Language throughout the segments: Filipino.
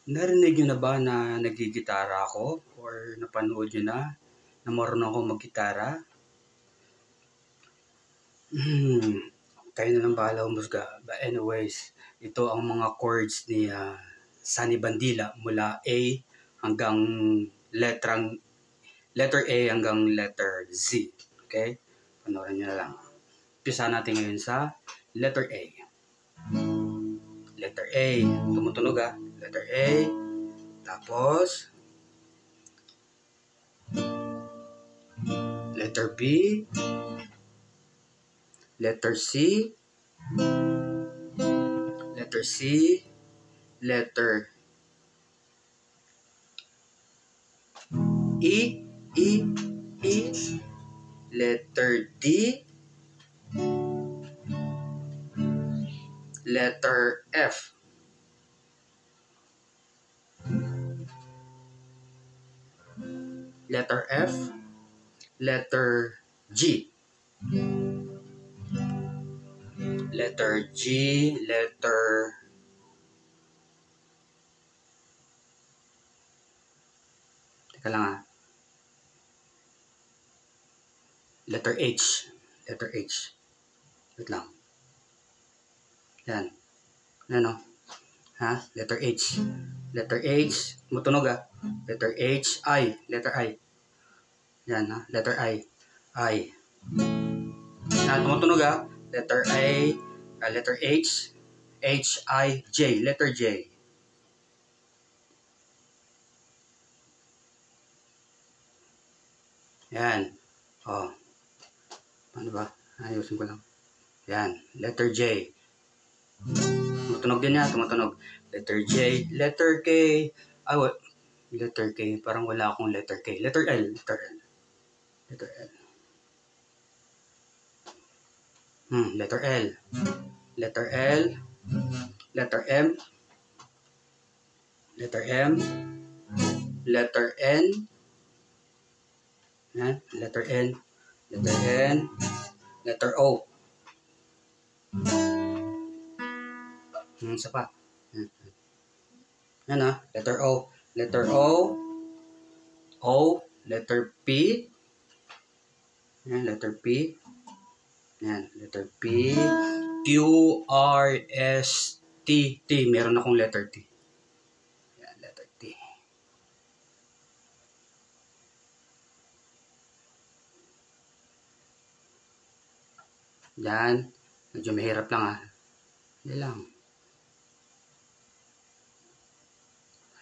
Narinig niyo na ba na nagigitara ako? Or napanood niyo na marunong akong maggitara? Kayo na lang bahala humusga. But anyways, ito ang mga chords ni Sunny Bandila mula A hanggang letter A hanggang letter Z. Okay? Panoorin niyo na lang. Umpisa natin ngayon sa letter A. Letter A. Tumutunog Letter A. Tapos, letter B. Letter C. Letter C. Letter E. Letter D. Letter F. Letter F. Letter G. Letter G. Teka lang Letter H. Letter H. Wait lang. Yan. Ano? Letter H. Letter H. Matunog Letter H. I. Letter I. Yan Letter I. I. Yan. Tumutunog Letter A. Letter H. H. I. J. Letter J. Yan. Ano ba? Ayusin ko lang. Yan. Letter J. Tumutunog din tumutunog. Letter J. Letter K. Letter K. Parang wala akong letter K. Letter L. Letter L. Letter L. Letter L. Letter L. Letter M. Letter M. Letter N. Yan. Letter N. Letter N. Letter O. Isa pa. Yan Letter O. Letter O. O. Letter P. Yan. Letter P. Yan. Letter P. Q. R. S. T. T. Meron akong letter T. Yan. Letter T. Yan. Medyo mahirap lang Hindi lang.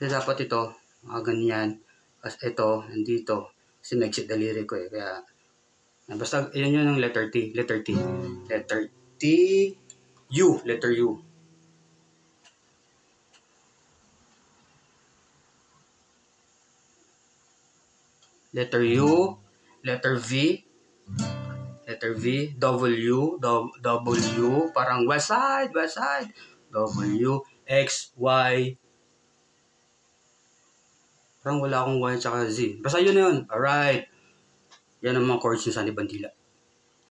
Kasi dapat ito, ganyan. Kasi ito, nandito. Kasi may exit daliri ko Kaya, basta, yun yung letter T. Letter T. Letter T. U. Letter U. Letter U. Letter V. Letter V. W. W. Parang west side. W. X. Y. Parang wala akong Y tsaka Z. Basta yun na yun. Alright. Yan ang mga chords ni Sunny Bandila.